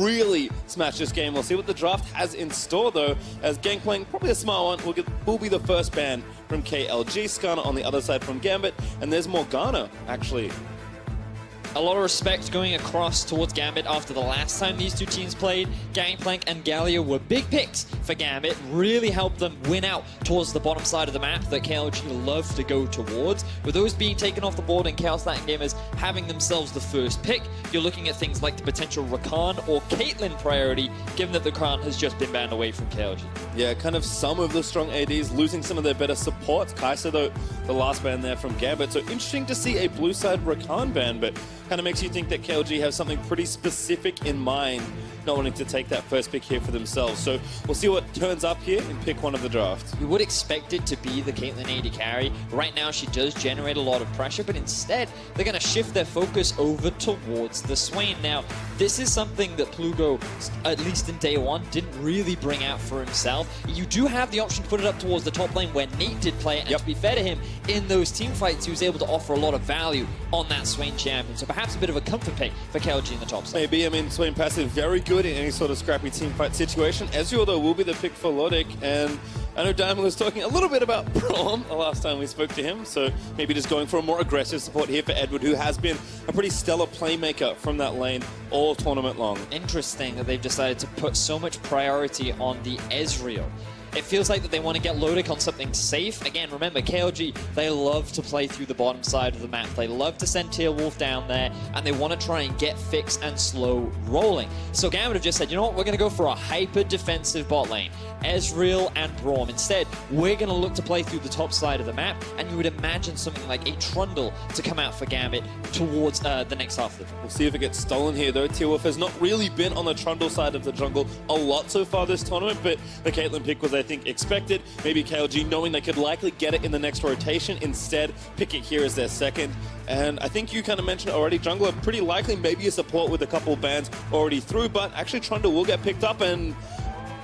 really smash this game. We'll see what the draft has in store, though, as Gangplank, probably a smart one, will be the first ban from KLG. Skarner on the other side from Gambit, and there's Morgana, actually. A lot of respect going across towards Gambit after the last time these two teams played. Gangplank and Galio were big picks for Gambit, really helped them win out towards the bottom side of the map that KLG love to go towards. With those being taken off the board and Chaos Latin Gamers having themselves the first pick, you're looking at things like the potential Rakan or Caitlyn priority, given that the Rakan has just been banned away from KLG. Yeah, kind of some of the strong ADs losing some of their better supports. Kai'Sa, though, the last ban there from Gambit. So interesting to see a blue side Rakan ban, but kind of makes you think that KLG have something pretty specific in mind, not wanting to take that first pick here for themselves. So we'll see what turns up here in pick one of the draft. You would expect it to be the Caitlyn AD carry. Right now she does generate a lot of pressure, but instead they're going to shift their focus over towards the Swain. Now, this is something that Plugo, at least in day one, didn't really bring out for himself. You do have the option to put it up towards the top lane where Nate did play it, and to be fair to him, in those team fights he was able to offer a lot of value on that Swain champion. So perhaps a bit of a comfort pick for KLG in the top side. Maybe, I mean, Swain passive very good in any sort of scrappy team fight situation. Ezreal, though, will be the pick for Lodic, and I know Diamond was talking a little bit about Braum the last time we spoke to him, so maybe just going for a more aggressive support here for Edward, who has been a pretty stellar playmaker from that lane all tournament long. Interesting that they've decided to put so much priority on the Ezreal. It feels like that they want to get Lodic on something safe. Again, remember, KLG, they love to play through the bottom side of the map. They love to send Tearwolf down there, and they want to try and get Fix and Slow rolling. So Gambit have just said, you know what, we're going to go for a hyper-defensive bot lane. Ezreal and Braum. Instead, we're going to look to play through the top side of the map, and you would imagine something like a Trundle to come out for Gambit towards the next half of the. We'll see if it gets stolen here, though. Tearwolf has not really been on the Trundle side of the jungle a lot so far this tournament, but the Caitlyn pick was, I think, expected. Maybe KLG, knowing they could likely get it in the next rotation, instead pick it here as their second. And I think you kind of mentioned already, jungler pretty likely maybe a support with a couple of bans already through, but actually Trundle will get picked up, and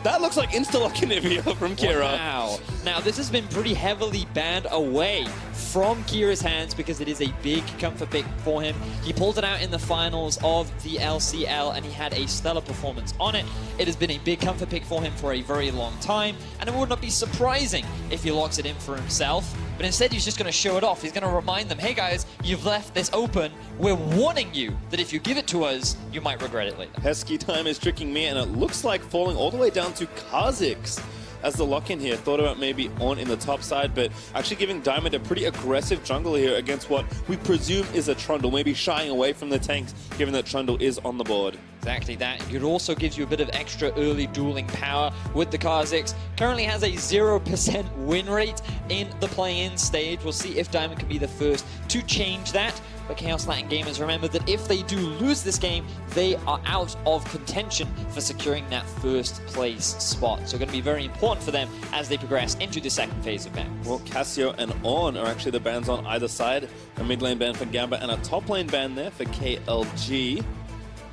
that looks like insta-lock Anivia from Kira. Wow. Now, this has been pretty heavily banned away from Kira's hands because it is a big comfort pick for him. He pulled it out in the finals of the LCL, and he had a stellar performance on it. It has been a big comfort pick for him for a very long time, and it would not be surprising if he locks it in for himself. But instead, he's just going to show it off. He's going to remind them, hey guys, you've left this open. We're warning you that if you give it to us, you might regret it later. Pesky time is tricking me, and it looks like falling all the way down to Kha'Zix as the lock-in here. Thought about maybe on in the top side, but actually giving Diamond a pretty aggressive jungle here against what we presume is a Trundle, maybe shying away from the tanks, given that Trundle is on the board. Exactly that. It also gives you a bit of extra early dueling power with the Kha'Zix. Currently has a 0% win rate in the play-in stage. We'll see if Diamond can be the first to change that. But Chaos Latin Gamers, remember that if they do lose this game, they are out of contention for securing that first place spot. So going to be very important for them as they progress into the second phase of bans. Well, Cassio and Ornn are actually the bans on either side. A mid lane ban for Gambit and a top lane ban there for KLG.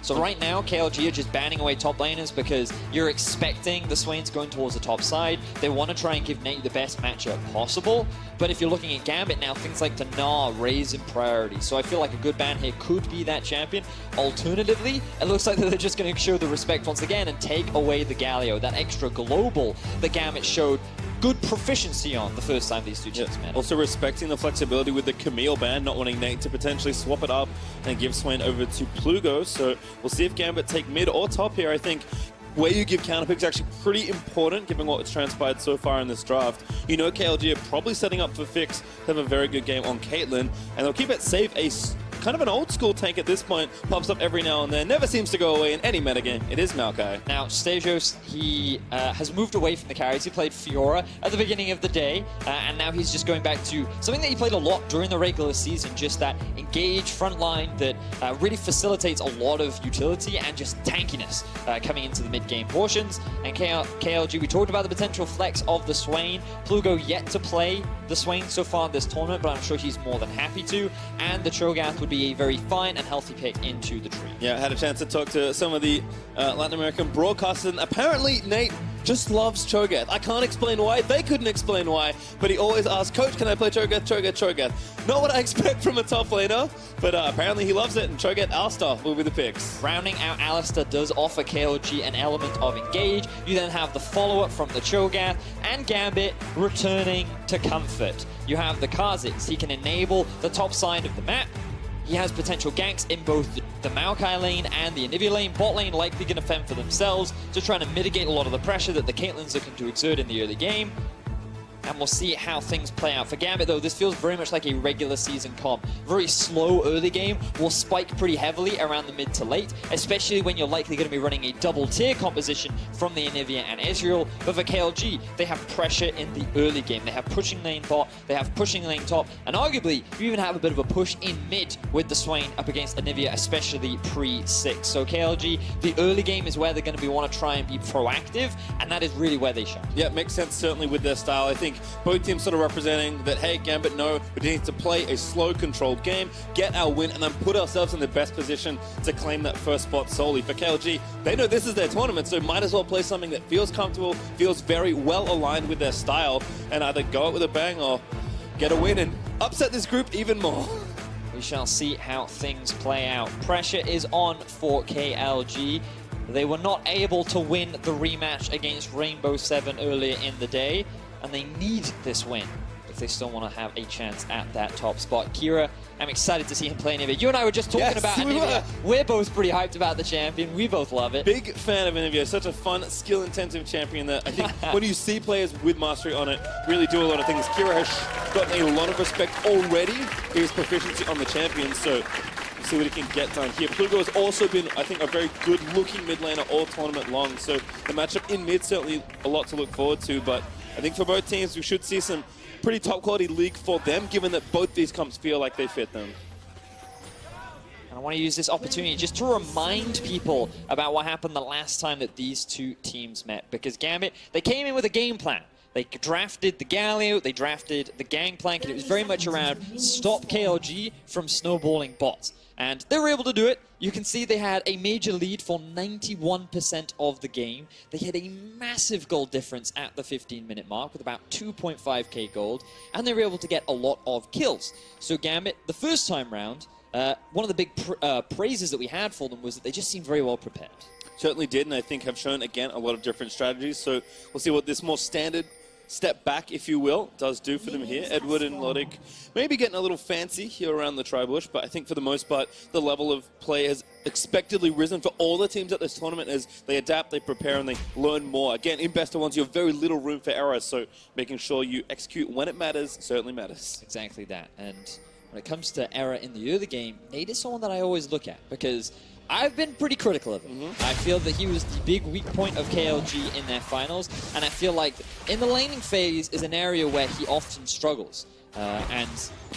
So right now, KLG are just banning away top laners because you're expecting the Swains going towards the top side. They want to try and give Nate the best matchup possible. But if you're looking at Gambit now, things like the Gnar raise in priority. So I feel like a good ban here could be that champion. Alternatively, it looks like that they're just going to show the respect once again and take away the Galio, that extra global that Gambit showed good proficiency on the first time these two teams met. Also respecting the flexibility with the Camille ban, not wanting Nate to potentially swap it up and give Swain over to Plugo. So we'll see if Gambit take mid or top here. I think where you give counter picks is actually pretty important given what's transpired so far in this draft. You know KLG are probably setting up for Fix to have a very good game on Caitlyn, and they'll keep it safe. Kind of an old school tank at this point, pops up every now and then, never seems to go away in any metagame. It is Maokai. Now, Stasios, he has moved away from the carries. He played Fiora at the beginning of the day, and now he's just going back to something that he played a lot during the regular season, just that engage front line that really facilitates a lot of utility and just tankiness coming into the mid-game portions. And KLG, we talked about the potential flex of the Swain. Plugo yet to play the Swain so far in this tournament, but I'm sure he's more than happy to. And the Cho'Gath would be a very fine and healthy pick into the tree. Yeah, I had a chance to talk to some of the Latin American broadcasters, and apparently Nate just loves Cho'Gath. I can't explain why. They couldn't explain why. But he always asks, Coach, can I play Cho'Gath, Cho'Gath, Cho'Gath? Not what I expect from a top laner, but apparently he loves it, and Cho'Gath Alistar will be the picks. Rounding out Alistar does offer KLG an element of engage. You then have the follow-up from the Cho'Gath, and Gambit returning to comfort. You have the Kha'Zix. He can enable the top side of the map. He has potential ganks in both the Maokai lane and the Anivia lane. Bot lane likely going to fend for themselves, just trying to mitigate a lot of the pressure that the Caitlyn's looking to exert in the early game. And we'll see how things play out. For Gambit, though, this feels very much like a regular season comp. Very slow early game, will spike pretty heavily around the mid to late, especially when you're likely going to be running a double tier composition from the Anivia and Ezreal. But for KLG, they have pressure in the early game. They have pushing lane bot, they have pushing lane top, and arguably, you even have a bit of a push in mid with the Swain up against Anivia, especially pre-6. So KLG, the early game is where they're going to want to try and be proactive, and that is really where they shine. Yeah, it makes sense, certainly, with their style. I think both teams sort of representing that, hey, Gambit, no, we need to play a slow, controlled game, get our win, and then put ourselves in the best position to claim that first spot solely. For KLG, they know this is their tournament, so might as well play something that feels comfortable, feels very well aligned with their style, and either go out with a bang or get a win and upset this group even more. We shall see how things play out. Pressure is on for KLG. They were not able to win the rematch against Rainbow 7 earlier in the day, and they need this win if they still want to have a chance at that top spot. Kira, I'm excited to see him play Anivia. You and I were just talking about Anivia. We're both pretty hyped about the champion. We both love it. Big fan of Anivia. Such a fun, skill-intensive champion that I think when you see players with mastery on it really do a lot of things. Kira has gotten a lot of respect already for his proficiency on the champion, so we'll see what he can get done here. Plugo has also been, I think, a very good-looking mid laner all tournament long, so the matchup in mid certainly a lot to look forward to, but I think for both teams, we should see some pretty top-quality league for them, given that both these comps feel like they fit them. And I want to use this opportunity just to remind people about what happened the last time that these two teams met, because Gambit, they came in with a game plan. They drafted the Galio, they drafted the Gangplank, and it was very much around stop KLG from snowballing bots. And they were able to do it. You can see they had a major lead for 91% of the game. They had a massive gold difference at the 15-minute mark with about 2.5k gold, and they were able to get a lot of kills. So Gambit, the first time round, one of the big praises that we had for them was that they just seemed very well prepared. Certainly did, and I think have shown, again, a lot of different strategies. So we'll see what this more standard step back, if you will, does do for them here. Edward and Lodic maybe getting a little fancy here around the tri-bush, but I think for the most part, the level of play has expectedly risen for all the teams at this tournament as they adapt, they prepare, and they learn more. Again, in Best of Ones, you have very little room for error, so making sure you execute when it matters certainly matters. Exactly that. And when it comes to error in the early game, Nate is someone that I always look at, because I've been pretty critical of him. I feel that he was the big weak point of KLG in their finals, and I feel like in the laning phase is an area where he often struggles. And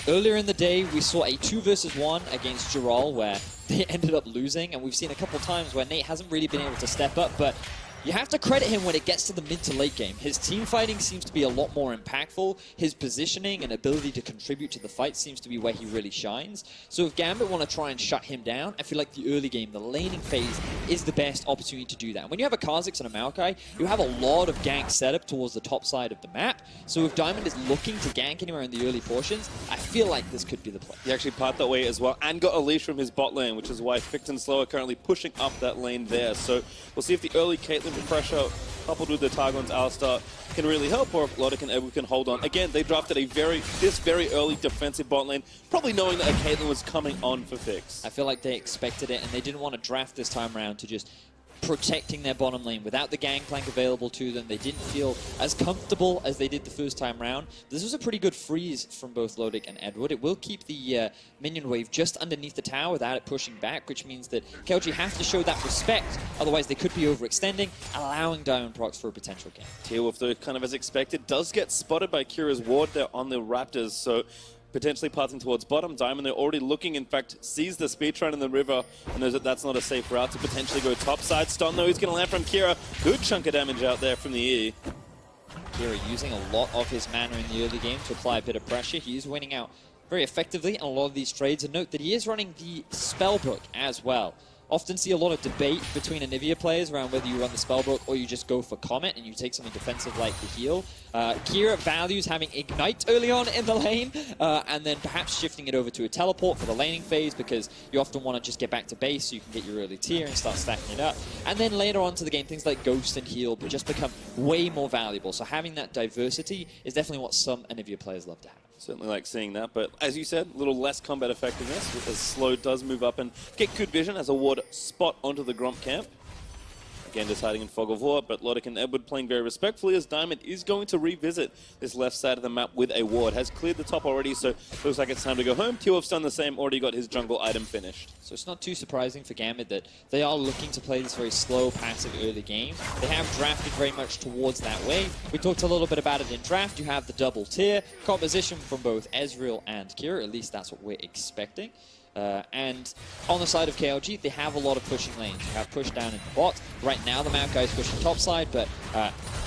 earlier in the day, we saw a 2 versus 1 against Giral where they ended up losing, and we've seen a couple times where Nate hasn't really been able to step up, but you have to credit him when it gets to the mid to late game. His team fighting seems to be a lot more impactful. His positioning and ability to contribute to the fight seems to be where he really shines. So if Gambit want to try and shut him down, I feel like the early game, the laning phase, is the best opportunity to do that. When you have a Kha'Zix and a Maokai, you have a lot of gank setup towards the top side of the map. So if Diamond is looking to gank anywhere in the early portions, I feel like this could be the play. He actually part that way as well and got a leash from his bot lane, which is why Fict and Slow are currently pushing up that lane there. So we'll see if the early Caitlyn pressure coupled with the Targon's Alistar can really help, or if Lodic and Edward can hold on. Again, they drafted this very early defensive bot lane, probably knowing that a Caitlyn was coming on for Fix. I feel like they expected it, and they didn't want to draft this time around to just protecting their bottom lane. Without the Gangplank available to them, they didn't feel as comfortable as they did the first time round. This was a pretty good freeze from both Lodic and Edward. It will keep the minion wave just underneath the tower without it pushing back, which means that KLG have to show that respect, otherwise they could be overextending, allowing Diamond procs for a potential game. T-Wolf, though, kind of as expected, does get spotted by Kira's ward there on the Raptors, so potentially passing towards bottom. Diamond, they're already looking, in fact, sees the speed train in the river and knows that that's not a safe route to potentially go topside. Stun, though, he's going to land from Kira. Good chunk of damage out there from the E. Kira using a lot of his mana in the early game to apply a bit of pressure. He is winning out very effectively in a lot of these trades. And note that he is running the spell book as well. often see a lot of debate between Anivia players around whether you run the Spellbook or you just go for Comet and you take something defensive like the heal. Kira values having Ignite early on in the lane, and then perhaps shifting it over to a Teleport for the laning phase, because you often want to just get back to base so you can get your early tier and start stacking it up. And then later on to the game, things like Ghost and Heal but just become way more valuable. So having that diversity is definitely what some Anivia players love to have. Certainly like seeing that, but as you said, a little less combat effectiveness as Slow does move up and get good vision as a ward spot onto the Gromp camp. Again, just hiding in Fog of War, but Lodik and Edward playing very respectfully as Diamond is going to revisit this left side of the map with a ward. Has cleared the top already, so looks like it's time to go home. T-Wolf's done the same, already got his jungle item finished. So it's not too surprising for Gambit that they are looking to play this very slow, passive early game. They have drafted very much towards that way. We talked a little bit about it in draft. You have the double tier composition from both Ezreal and Kira, at least that's what we're expecting. And on the side of KLG, they have a lot of pushing lanes. You have push down in the bot. Right now, the Maokai is pushing top side, but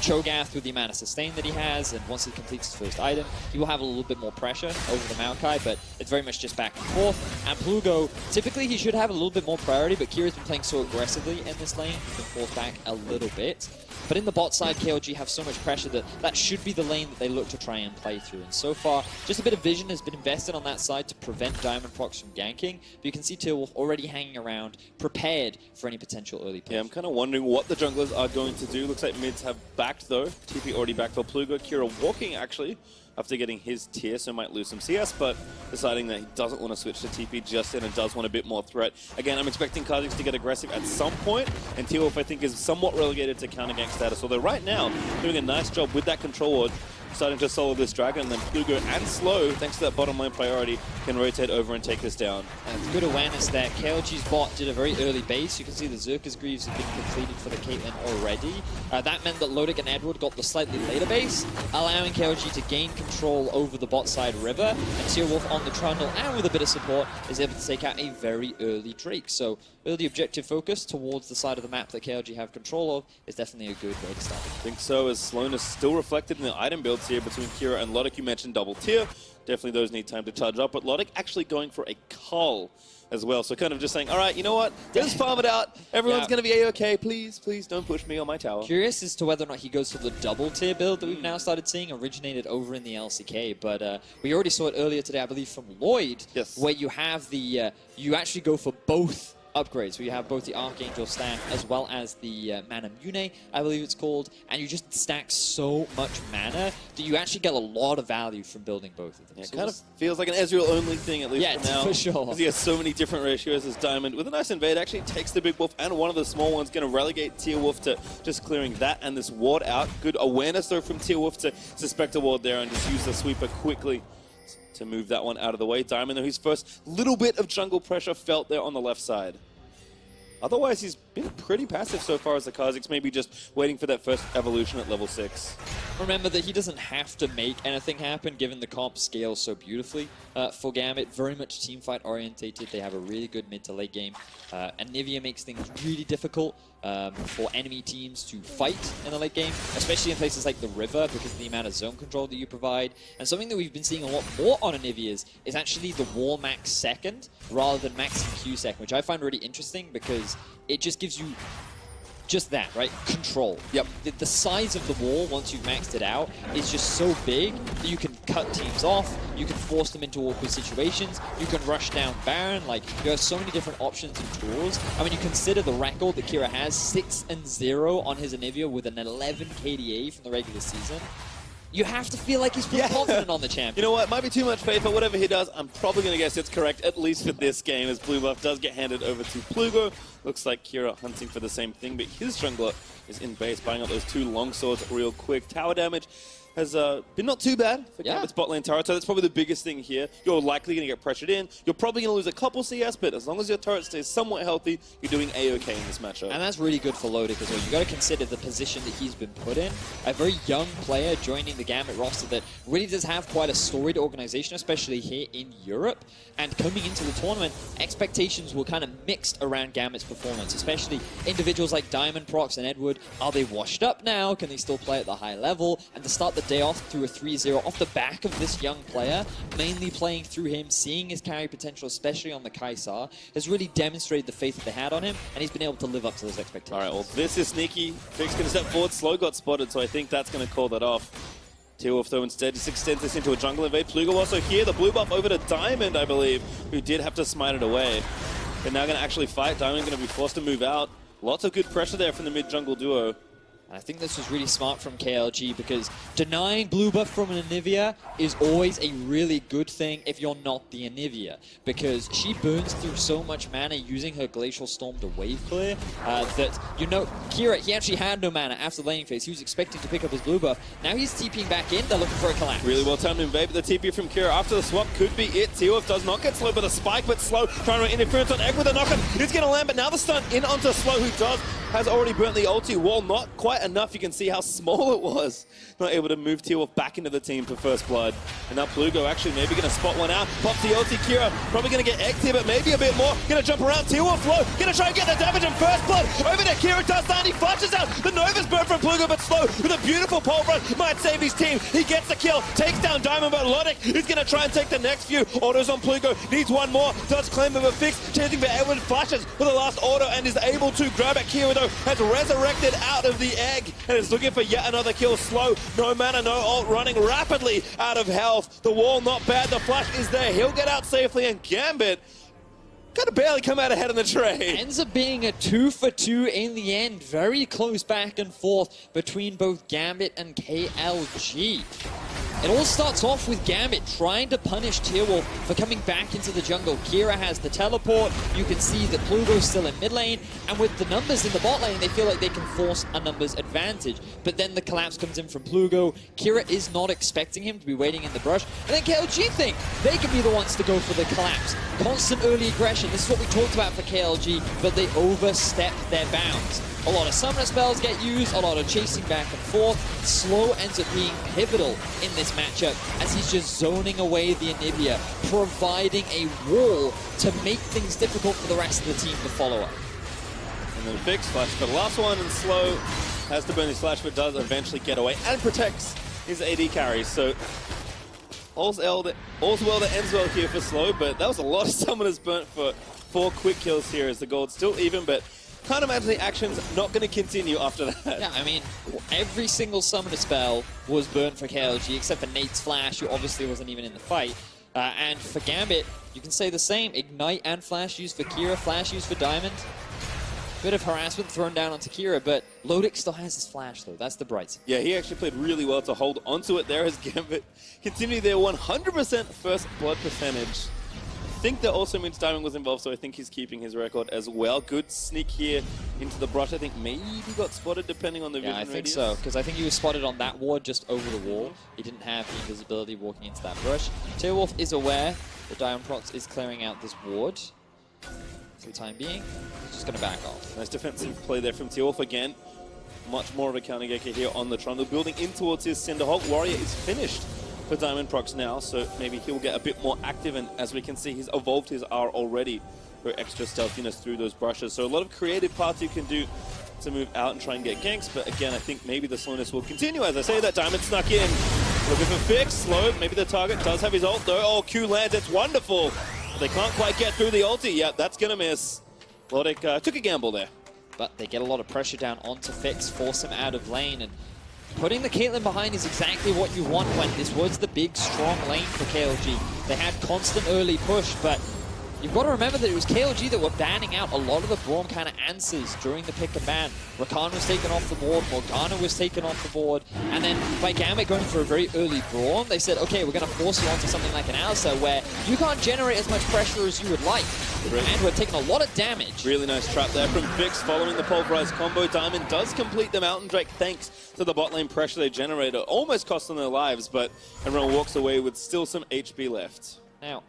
Cho'Gath, with the amount of sustain that he has, and once he completes his first item, he will have a little bit more pressure over the Maokai, but it's very much just back and forth. And Plugo, typically he should have a little bit more priority, but Kira's been playing so aggressively in this lane, he's been forced back a little bit. But in the bot side, KLG have so much pressure that that should be the lane that they look to try and play through. And so far, just a bit of vision has been invested on that side to prevent Diamond Prox from ganking. But you can see T-Wolf already hanging around, prepared for any potential early push. Yeah, I'm kind of wondering what the junglers are going to do. Looks like mids have backed though. TP already backed for Plugo. Kira walking actually after getting his tier, so might lose some CS, but deciding that he doesn't want to switch to TP just yet and does want a bit more threat. Again, I'm expecting Kha'Zix to get aggressive at some point, and T-Wolf I think is somewhat relegated to counter gank status, although right now doing a nice job with that control ward, starting to solo this dragon, and then Plugo and Slow, thanks to that bottom lane priority, can rotate over and take this down. And good awareness there. KLG's bot did a very early base. You can see the Zerka's Greaves have been completed for the Caitlyn already. That meant that Lodik and Edward got the slightly later base, allowing KLG to gain control over the bot side river. And T-Wolf on the trundle, and with a bit of support, is able to take out a very early Drake. So early objective focus towards the side of the map that KLG have control of is definitely a good way to start. I think so, as slowness still reflected in the item builds here between Kira and Lodik. You mentioned double tier. Definitely those need time to charge up, but Lodik actually going for a cull as well. So kind of just saying, all right, you know what? Just farm it out. Everyone's going to be A-okay. Please, please don't push me on my tower. Curious as to whether or not he goes for the double tier build that we've now started seeing originated over in the LCK. But we already saw it earlier today, I believe, from Lloyd, yes, where you have the, you actually go for both upgrades. So you have both the Archangel staff as well as the Mana Mune, I believe it's called, and you just stack so much mana that you actually get a lot of value from building both of them. Yeah, so it kind of feels like an Ezreal only thing, at least for now. For sure. Because he has so many different ratios as Diamond. With a nice invade, actually takes the big wolf and one of the small ones, going to relegate T-Wolf to just clearing that and this ward out. Good awareness though from T-Wolf to suspect a ward there and just use the sweeper quickly to move that one out of the way. Diamond, though, his first little bit of jungle pressure felt there on the left side. Otherwise, he's been pretty passive so far as the Kha'Zix, maybe just waiting for that first evolution at level 6. Remember that he doesn't have to make anything happen given the comp scales so beautifully. For Gambit, very much teamfight orientated. They have a really good mid to late game. Anivia makes things really difficult for enemy teams to fight in the late game, especially in places like the river because of the amount of zone control that you provide. And something that we've been seeing a lot more on Anivia is actually the wall max second rather than maxing Q second, which I find really interesting because it just gives you just that, right? Control. Yep. The size of the wall, once you've maxed it out, is just so big that you can cut teams off, you can force them into awkward situations, you can rush down Baron, like, you have so many different options and tools. I mean, you consider the record that Kira has, 6-0 on his Anivia with an 11 KDA from the regular season. You have to feel like he's pretty confident on the champion. You know what? Might be too much faith, but whatever he does, I'm probably going to guess it's correct, at least for this game, as blue buff does get handed over to Plugo. Looks like Kira hunting for the same thing, but his jungler is in base, buying up those 2 long swords real quick. Tower damage has been not too bad for Gambit's bot lane turret, so that's probably the biggest thing here. You're likely going to get pressured in. You're probably going to lose a couple CS, but as long as your turret stays somewhat healthy, you're doing A-okay in this matchup. And that's really good for Lodik as well. You got to consider the position that he's been put in. A very young player joining the Gambit roster that really does have quite a storied organization, especially here in Europe. And coming into the tournament, expectations were kind of mixed around Gambit's performance, especially individuals like Diamond, Prox, and Edward. Are they washed up now? Can they still play at the high level? And to start the day off through a 3-0 off the back of this young player, mainly playing through him, seeing his carry potential, especially on the Kaisar, has really demonstrated the faith that they had on him, and he's been able to live up to those expectations. All right, well, this is sneaky. Vic's going to step forward. Slow got spotted, so I think that's going to call that off. T-Wolf, though, instead just extends this into a jungle invade. Plugo also here. The blue buff over to Diamond, I believe, who did have to smite it away. They're now going to actually fight. Diamond going to be forced to move out. Lots of good pressure there from the mid-jungle duo. I think this was really smart from KLG because denying blue buff from an Anivia is always a really good thing if you're not the Anivia, because she burns through so much mana using her Glacial Storm to wave clear that, you know, Kira, he actually had no mana after the laning phase. He was expecting to pick up his blue buff. Now he's TPing back in. They're looking for a collapse. Really well timed invade, but the TP from Kira after the swap could be it. T-Wolf does not get slow, but a spike, but Slow trying to interference on Egg with a knock-on. It's going to land, but now the stun in onto Slow, who has already burnt the ulti wall. Not quite enough. You can see how small it was. Not able to move T-Wolf back into the team for first blood. And now Plugo actually maybe going to spot one out. Pops the ulti. Kira probably going to get Egged here, but maybe a bit more. Going to jump around. T-Wolf low. Going to try and get the damage in first blood. Over there, Kira does that. He flashes out. The Nova's burn from Plugo, but Slow with a beautiful pole run might save his team. He gets the kill. Takes down Diamond, but Lodic is going to try and take the next few. Autos on Plugo. Needs one more. Does claim of a fix. Chasing for Edwin. Flashes for the last auto and is able to grab it. Kira, though, has resurrected out of the egg and is looking for yet another kill. Slow, no mana, no ult, running rapidly out of health. The wall not bad, the flash is there. He'll get out safely, and Gambit kind of barely come out ahead in the trade. Ends up being a 2-for-2 in the end. Very close back and forth between both Gambit and KLG. It all starts off with Gambit trying to punish T-Wolf for coming back into the jungle. Kira has the teleport. You can see that Plugo's still in mid lane. And with the numbers in the bot lane, they feel like they can force a numbers advantage. But then the collapse comes in from Plugo. Kira is not expecting him to be waiting in the brush. And then KLG think they can be the ones to go for the collapse. Constant early aggression. This is what we talked about for KLG, but they overstep their bounds. A lot of summoner spells get used, a lot of chasing back and forth. Slow ends up being pivotal in this matchup as he's just zoning away the Anivia, providing a wall to make things difficult for the rest of the team to follow up. And then Fix flash for the last one, and Slow has to burn his flash, but does eventually get away and protects his AD carry. So all's well that ends well here for Slow, but that was a lot of summoners burnt for 4 quick kills here as the gold's still even, but can't imagine the action's not going to continue after that. Yeah, I mean, every single summoner spell was burnt for KLG, except for Nate's flash, who obviously wasn't even in the fight. And for Gambit, you can say the same. Ignite and flash used for Kira, flash used for Diamond. Bit of harassment thrown down onto Kira, but Lodic still has his flash, though. That's the bright side. Yeah, he actually played really well to hold onto it there as Gambit continue their 100% first blood percentage. I think that also means Diamond was involved, so I think he's keeping his record as well. Good sneak here into the brush. I think maybe he got spotted depending on the vision radius. Yeah, I think so, because I think he was spotted on that ward just over the wall. He didn't have the invisibility walking into that brush. T-Wolf is aware that Diamond Prox is clearing out this ward. For the time being, he's just going to back off. Nice defensive play there from T-Wolf again. Much more of a counter Gecko here on the Trundle. Building in towards his Cinderhawk. Warrior is finished for Diamond Prox now, so maybe he'll get a bit more active, and as we can see, he's evolved his R already for extra stealthiness through those brushes. So a lot of creative parts you can do to move out and try and get ganks, but again, I think maybe the slowness will continue. As I say that, Diamond snuck in. Looking for Fix, Slow, maybe the target does have his ult though. Oh, Q lands, it's wonderful. They can't quite get through the ulti yet, that's gonna miss. Lodic took a gamble there. But they get a lot of pressure down onto Fix, force him out of lane, and putting the Caitlyn behind is exactly what you want when this was the big, strong lane for KLG. They had constant early push, but you've got to remember that it was KLG that were banning out a lot of the Braum kind of answers during the pick and ban. Rakan was taken off the board, Morgana was taken off the board, and then by Gambit going for a very early Braum, they said, okay, we're going to force you onto something like an Alistar where you can't generate as much pressure as you would like. And we're taking a lot of damage. Really nice trap there from Vix following the pulverized combo. Diamond does complete the Mountain Drake thanks to the bot lane pressure they generated. Almost cost them their lives, but everyone walks away with still some HP left. Now,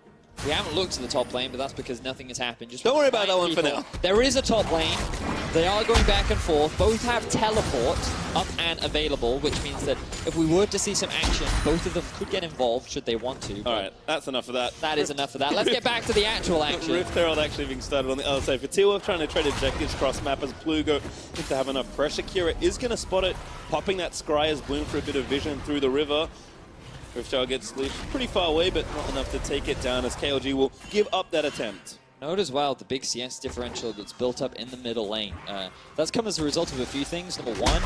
We haven't looked at the top lane, but that's because nothing has happened. Just don't worry about that one for now. There is a top lane. They are going back and forth. Both have teleport up and available, which means that if we were to see some action, both of them could get involved should they want to. All right, that's enough of that. That is enough of that. Let's get back to the actual action. Rift Herald actually being started on the other side. For T-Wolf trying to trade objectives cross map as Plugo needs to have enough pressure. Kira is going to spot it, popping that Scry as Bloom for a bit of vision through the river. Rift Herald gets pretty far away, but not enough to take it down as KLG will give up that attempt. Note as well the big CS differential that's built up in the middle lane. That's come as a result of a few things. Number one,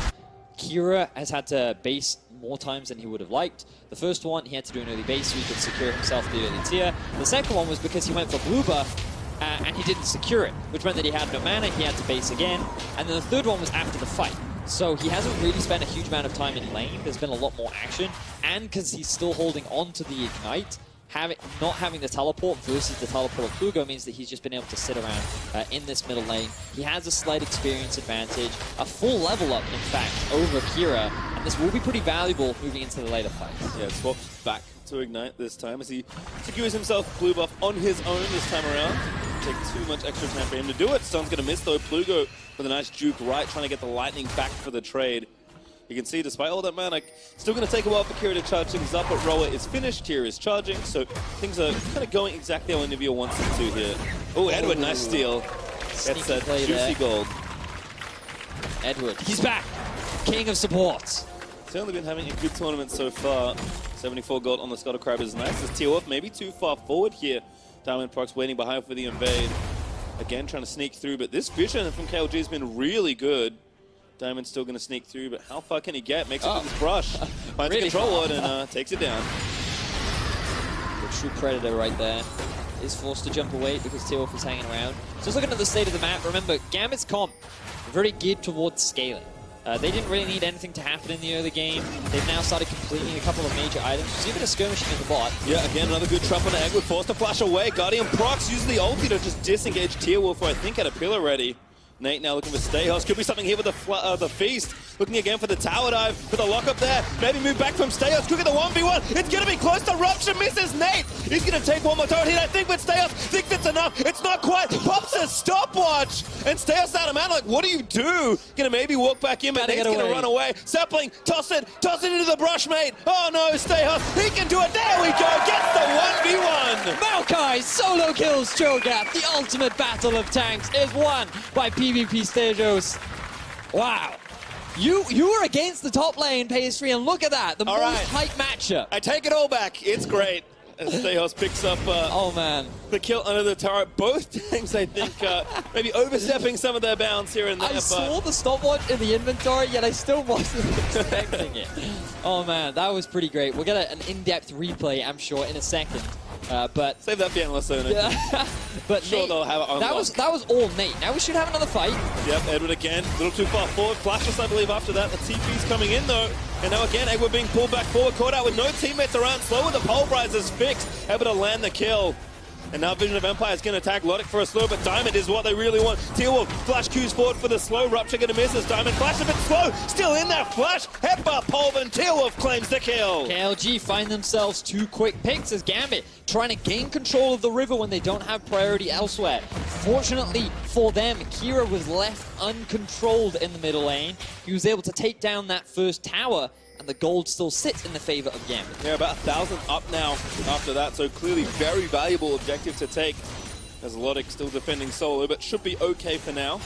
Kira has had to base more times than he would have liked. The first one, he had to do an early base so he could secure himself the early tier. The second one was because he went for blue buff and he didn't secure it, which meant that he had no mana, he had to base again. And then the third one was after the fight. So he hasn't really spent a huge amount of time in lane. There's been a lot more action. And because he's still holding on to the Ignite, not having the teleport versus the teleport of Plugo means that he's just been able to sit around in this middle lane. He has a slight experience advantage, a full level up, in fact, over Kira, and this will be pretty valuable moving into the later fights. Yeah, swaps back to Ignite this time as he secures himself blue buff on his own this time around. Take too much extra time for him to do it. Stun's going to miss though. Plugo with a nice juke right, trying to get the lightning back for the trade. You can see, despite all that mana, still going to take a while for Kira to charge things up, but Roa is finished, Kira is charging, so things are kind of going exactly how Nivea wants them to here. Oh, Edward, nice steal. Gets that juicy gold. Edward, he's back! King of supports. Certainly been having a good tournament so far. 74 gold on the Scuttle Crab is nice. As T-Wolf maybe too far forward here. Diamond Prox waiting behind for the invade. Again, trying to sneak through, but this vision from KLG has been really good. Diamond's still going to sneak through, but how far can he get? Makes it with his brush. Finds really control ward and takes it down. The true predator right there is forced to jump away because T-Wolf is hanging around. Just looking at the state of the map, remember, Gambit's comp very geared towards scaling. They didn't really need anything to happen in the early game. They've now started completing a couple of major items. There's even a skirmishing in the bot. Yeah, again, another good trap on the Egg. Forced to flash away. Guardian Prox uses the ulti to just disengage T-Wolf, who I think had a pillar ready. Nate now looking for Stayhouse. Could be something here with the Feast. Looking again for the tower dive. With a lock up there. Maybe move back from Stayhouse. Quick at the 1v1. It's going to be close to Rupture. Misses Nate. He's going to take one more turret hit, I think, with Stayhouse. Thinks it's enough. It's not quite. Pops a stopwatch. And Stayhouse out of mana. Like, what do you do? Going to maybe walk back in, but Nate's going to run away. Sapling, toss it into the brush, mate. Oh no, Stayhouse. He can do it. There we go. Gets the 1v1. Maokai solo kills Cho'Gath. The ultimate battle of tanks is won by PvP Stejos. Wow. You were against the top lane, Pastry, and look at that. The most hype matchup. I take it all back. It's great. As Stejos picks up the kill under the turret. Both tanks, I think, maybe overstepping some of their bounds here and there. I saw the stopwatch in the inventory, yet I still wasn't expecting it. Oh, man, that was pretty great. We'll get an in-depth replay, I'm sure, in a second. But save that for Endless Owner. Yeah. But sure, Nate, they'll have it unlocked. that was all Nate. Now we should have another fight. Yep, Edward again, a little too far forward. Flashless, I believe, after that. The TP's coming in, though. And now again, Edward being pulled back forward, caught out with no teammates around. Slow with the pulverizers fixed, able to land the kill. And now Vision of Empire is going to attack Logic for a slow, but Diamond is what they really want. T-Wolf flash Q's forward for the slow. Rupture going to miss as Diamond flash a bit slow. Still in that flash. Headbutt Pulver and T-Wolf claims the kill. KLG find themselves two quick picks as Gambit trying to gain control of the river when they don't have priority elsewhere. Fortunately for them, Kira was left uncontrolled in the middle lane. He was able to take down that first tower, and the gold still sits in the favor of Gambit. Yeah, about 1,000 up now after that, so clearly very valuable objective to take. As Logic still defending solo, but should be okay for now.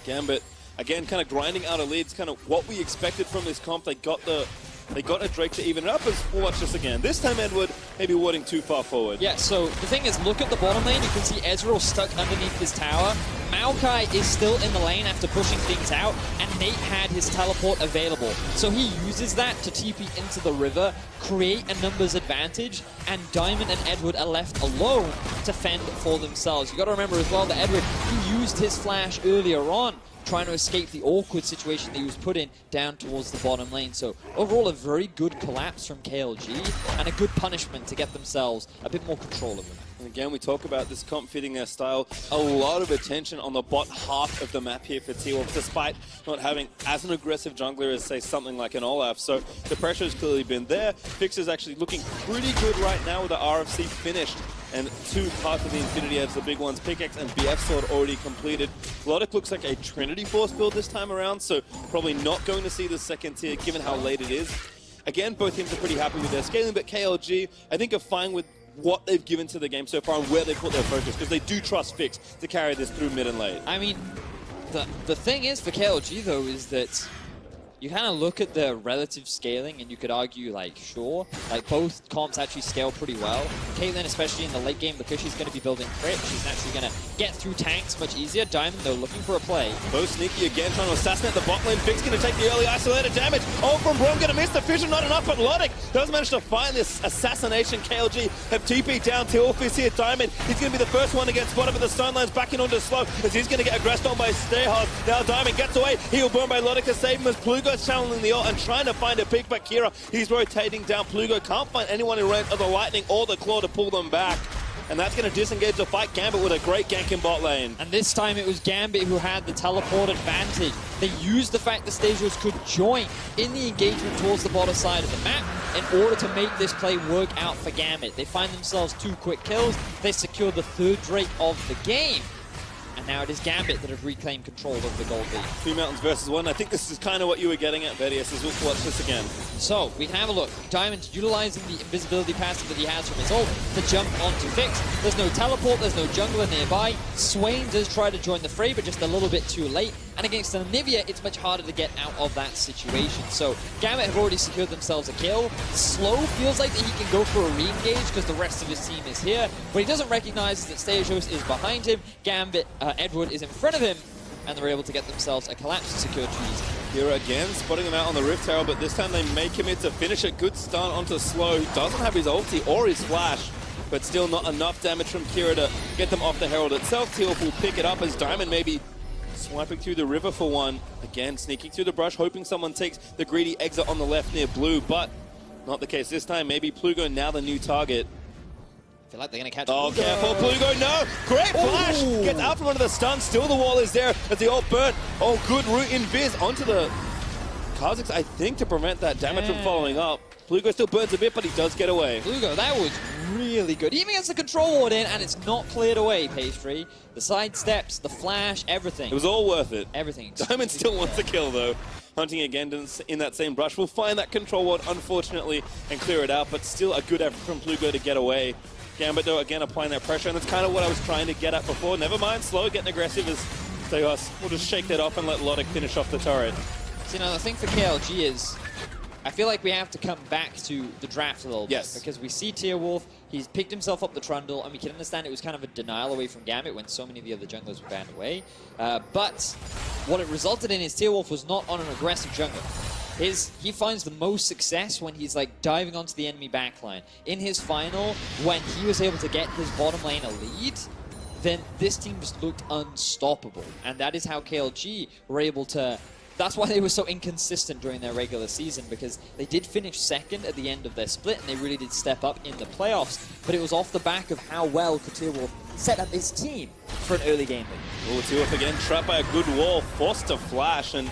Gambit, again, kind of grinding out a lead. It's kind of what we expected from this comp. They got a Drake to even it up, as we'll watch this again. This time Edward maybe warding too far forward. Yeah, so the thing is, look at the bottom lane. You can see Ezreal stuck underneath his tower. Maokai is still in the lane after pushing things out, and Nate had his teleport available. So he uses that to TP into the river, create a numbers advantage, and Diamond and Edward are left alone to fend for themselves. You got to remember as well that Edward, he used his flash earlier on, trying to escape the awkward situation that he was put in down towards the bottom lane. So overall, a very good collapse from KLG and a good punishment to get themselves a bit more control of the map. And again, we talk about this comp fitting their style. A lot of attention on the bot half of the map here for T-Wolf, despite not having as an aggressive jungler as, say, something like an Olaf. So the pressure has clearly been there. Fix is actually looking pretty good right now with the RFC finished. And 2 parts of the Infinity Edge, the big ones, Pickaxe and BF Sword already completed. Logic looks like a Trinity Force build this time around, so probably not going to see the second tier given how late it is. Again, both teams are pretty happy with their scaling, but KLG, I think, are fine with what they've given to the game so far and where they put their focus, because they do trust Fix to carry this through mid and late. I mean, the thing is for KLG, though, is that you kind of look at the relative scaling and you could argue, like, sure, like both comps actually scale pretty well. Caitlyn, especially in the late game, because she's going to be building crit, she's naturally going to get through tanks much easier. Diamond, though, looking for a play. Both sneaky again, trying to assassinate the bot lane. Fix going to take the early isolated damage. Oh, from Brom, going to miss the vision, not enough, but Logic does manage to find this assassination. KLG have TP'd down. T-Wolf is here. Diamond, he's going to be the first one to get spotted, but the stun line's backing onto slow as he's going to get aggressed on by Stayhard. Now Diamond gets away. He'll burn by Logic to save him as Plugo's channeling the ult and trying to find a pick, but Kira, he's rotating down. Plugo can't find anyone in range of the Lightning or the Claw to pull them back. And that's going to disengage the fight. Gambit with a great gank in bot lane. And this time it was Gambit who had the teleport advantage. They used the fact that Stasios could join in the engagement towards the bottom side of the map in order to make this play work out for Gambit. They find themselves 2 quick kills. They secure the 3rd Drake of the game. And now it is Gambit that have reclaimed control of the gold lead. 2 mountains versus 1. I think this is kind of what you were getting at, Vedius, as we'll watch this again. So, we can have a look. Diamond utilizing the invisibility passive that he has from his ult to jump onto Fix. There's no teleport, there's no jungler nearby. Swain does try to join the fray, but just a little bit too late. And against Anivia, it's much harder to get out of that situation. So, Gambit have already secured themselves a kill. Slow feels like that he can go for a re-engage because the rest of his team is here. What he doesn't recognize is that Stasios is behind him. Gambit, Edward is in front of him, and they're able to get themselves a collapse to secure trees. Here again, spotting him out on the Rift Tower, but this time they may commit to finish a good stun onto Slow, who doesn't have his ulti or his flash, but still not enough damage from Kira to get them off the Herald itself. T-Wolf will pick it up as Diamond maybe swiping through the river for one. Again, sneaking through the brush, hoping someone takes the greedy exit on the left near Blue, but not the case this time. Maybe Plugo now the new target. I feel like they're going to catch Oh, Plugo. careful, Plugo, no! Great flash! Ooh. Gets out from under the stun, still the wall is there as the ult burnt. Oh, good route in Viz onto the Kha'Zix, I think, to prevent that damage from following up. Plugo still burns a bit, but he does get away. Plugo, that was really good. Even gets the control ward in, and it's not cleared away, Pastry. The side steps, the flash, everything. It was all worth it. Everything. Diamond still wants to kill, though. Hunting again in that same brush. We'll find that control ward, unfortunately, and clear it out, but still a good effort from Plugo to get away. Gambit, though, again applying that pressure, and that's kind of what I was trying to get at before. Never mind, Slow getting aggressive as Stayos. We'll just shake that off and let Logic finish off the turret. So, you know, the thing for KLG is, I feel like we have to come back to the draft a little bit. Because we see T-Wolf, he's picked himself up the Trundle, and we can understand it was kind of a denial away from Gambit when so many of the other junglers were banned away. But what it resulted in is T-Wolf was not on an aggressive jungler. He finds the most success when he's like diving onto the enemy backline. In his final, when he was able to get his bottom lane a lead, then this team just looked unstoppable. And that is how KLG were able to... That's why they were so inconsistent during their regular season, because they did finish second at the end of their split, and they really did step up in the playoffs. But it was off the back of how well T-Wolf set up his team for an early game lead. Oh, T-Wolf again trapped by a good wall, forced to flash, and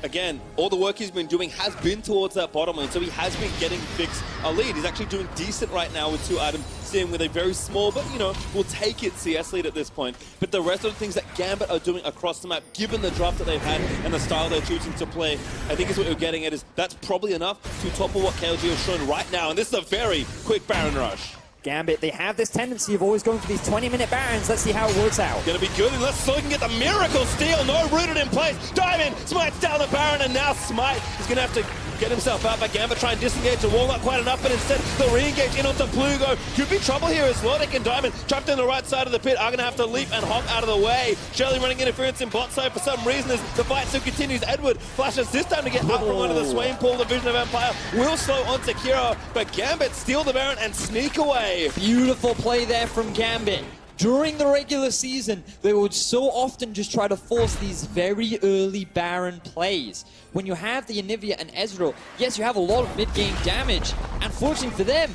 again, all the work he's been doing has been towards that bottom lane, so he has been getting Fix a lead. He's actually doing decent right now with 2 items, staying with a very small, but, you know, we'll take it CS lead at this point. But the rest of the things that Gambit are doing across the map, given the draft that they've had and the style they're choosing to play, I think is what you're getting at, is that's probably enough to topple what KLG has shown right now, and this is a very quick Baron rush. Gambit, they have this tendency of always going for these 20-minute Barons. Let's see how it works out. Gonna be good unless Slow can get the miracle steal. No, rooted in place. Diamond smites down the Baron, and now Smite is gonna have to get himself out by Gambit, try and disengage the wall, not quite enough, but instead the re-engage in onto Plugo. Could be trouble here as Logic and Diamond, trapped in the right side of the pit, are going to have to leap and hop out of the way. Shelly running interference in bot side for some reason as the fight still continues. Edward flashes this time to get up from under the Swain pool. The Vision of Empire will slow onto Kira, but Gambit steal the Baron and sneak away. Beautiful play there from Gambit. During the regular season, they would so often just try to force these very early Baron plays. When you have the Anivia and Ezreal, yes, you have a lot of mid-game damage, and fortunately for them,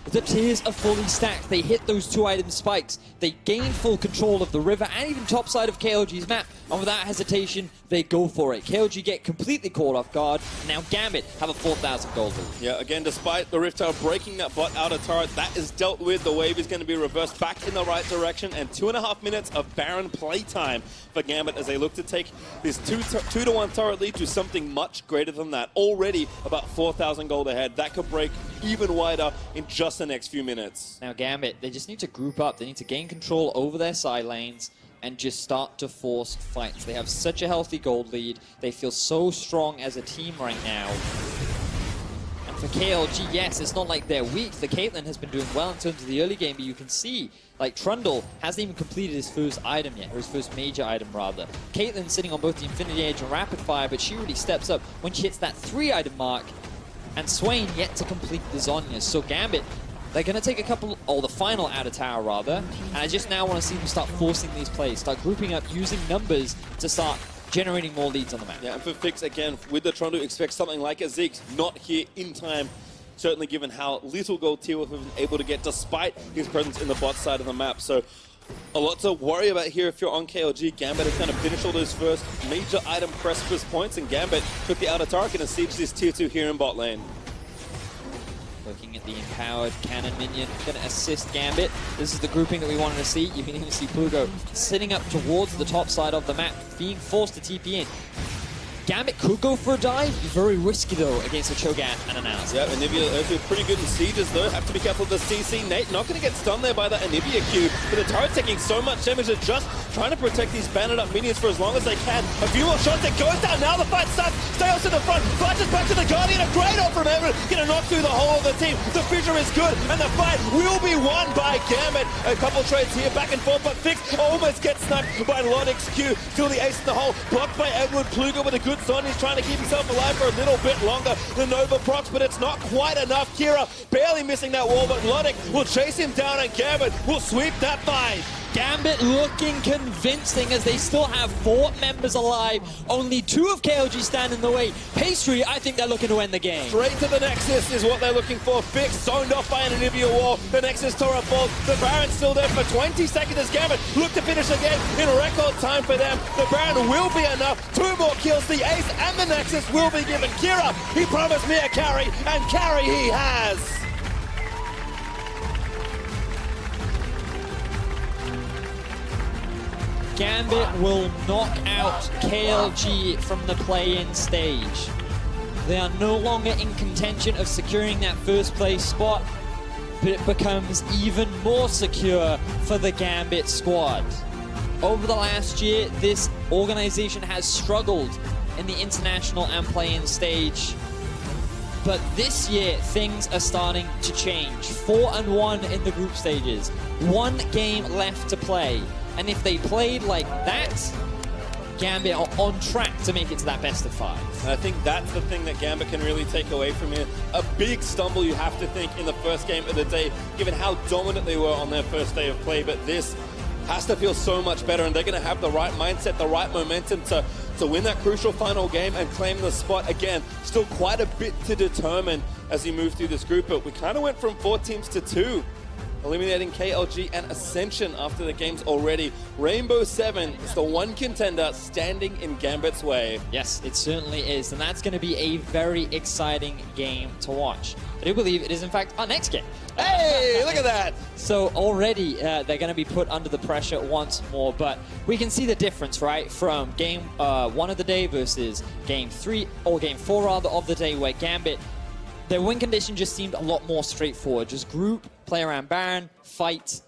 The tiers are fully stacked. They hit those 2-item spikes. They gain full control of the river and even top side of KLG's map. And without hesitation, they go for it. KLG get completely caught off guard. And now Gambit have a 4,000 gold lead. Yeah, again, despite the Rift Tower breaking that bot outer turret, that is dealt with. The wave is going to be reversed back in the right direction. And 2.5 minutes of Baron playtime for Gambit as they look to take this 2-to-1 turret lead to something much greater than that. Already about 4,000 gold ahead. That could break even wider in just the next few minutes. Now Gambit, they just need to group up. They need to gain control over their side lanes and just start to force fights. They have such a healthy gold lead. They feel so strong as a team right now. And for KLG, yes, it's not like they're weak. The Caitlyn has been doing well in terms of the early game, but you can see, like, Trundle hasn't even completed his first item yet, or his first major item, rather. Caitlyn sitting on both the Infinity Edge and Rapid Fire, but she really steps up when she hits that 3-item mark. And Swain yet to complete the Zonyas. So Gambit, they're going to take a couple, or the final outer tower rather, and I just now want to see them start forcing these plays, start grouping up, using numbers to start generating more leads on the map. Yeah, and for Fix, again, with the Trundle, expect something like a Ziggs, not here in time, certainly given how little gold T Wolf has been able to get despite his presence in the bot side of the map. So a lot to worry about here if you're on KLG. Gambit has kind of finished all those first major item precipice points, and Gambit took the outer target and sieged this tier 2 here in bot lane. Looking at the empowered cannon minion, going to assist Gambit. This is the grouping that we wanted to see. You can even see Plugo sitting up towards the top side of the map, being forced to TP in. Gambit could go for a dive, very risky though against a Cho'Gath and Anaz. Yeah, Anivia are pretty good in sieges though. Have to be careful of the CC. Nate not going to get stunned there by the Anivia Q, but the turret's taking so much damage they're just trying to protect these banded up minions for as long as they can. A few more shots, it goes down, now the fight starts. Stales to the front, flashes back to the Guardian, a great ult from Evan, gonna knock through the whole of the team. The fissure is good, and the fight will be won by Gambit. A couple trades here, back and forth, but Fix almost gets sniped by Lodix Q. Still the ace in the hole, blocked by Edward. Plugo with a good son, he's trying to keep himself alive for a little bit longer. The Nova procs, but it's not quite enough. Kira barely missing that wall, but Lodix will chase him down, and Gambit will sweep that fight. Gambit looking convincing as they still have 4 members alive. Only 2 of KLG stand in the way. Pastry, I think they're looking to end the game. Straight to the Nexus is what they're looking for. Fix zoned off by an Anivia wall. The Nexus turret falls. The Baron's still there for 20 seconds as Gambit look to finish the game in record time for them. The Baron will be enough. 2 more kills. The Ace and the Nexus will be given. Kira, he promised me a carry, and carry he has. Gambit will knock out KLG from the play-in stage. They are no longer in contention of securing that first place spot, but it becomes even more secure for the Gambit squad. Over the last year, this organization has struggled in the international and play-in stage. But this year, things are starting to change. 4-1 in the group stages. 1 game left to play. And if they played like that, Gambit are on track to make it to that best of 5. And I think that's the thing that Gambit can really take away from here. A big stumble, you have to think, in the first game of the day, given how dominant they were on their first day of play. But this has to feel so much better, and they're going to have the right mindset, the right momentum to win that crucial final game and claim the spot. Again, still quite a bit to determine as we move through this group, but we kind of went from 4 teams to 2. Eliminating KLG and Ascension after the games already. Rainbow 7 is the one contender standing in Gambit's way. Yes, it certainly is, and that's going to be a very exciting game to watch. I do believe it is, in fact, our next game. Hey, look at that! So already they're going to be put under the pressure once more, but we can see the difference, right, from game 1 of the day versus game 3, or game 4 rather, of the day, where Gambit, their win condition just seemed a lot more straightforward. Just group, play around Baron, fight,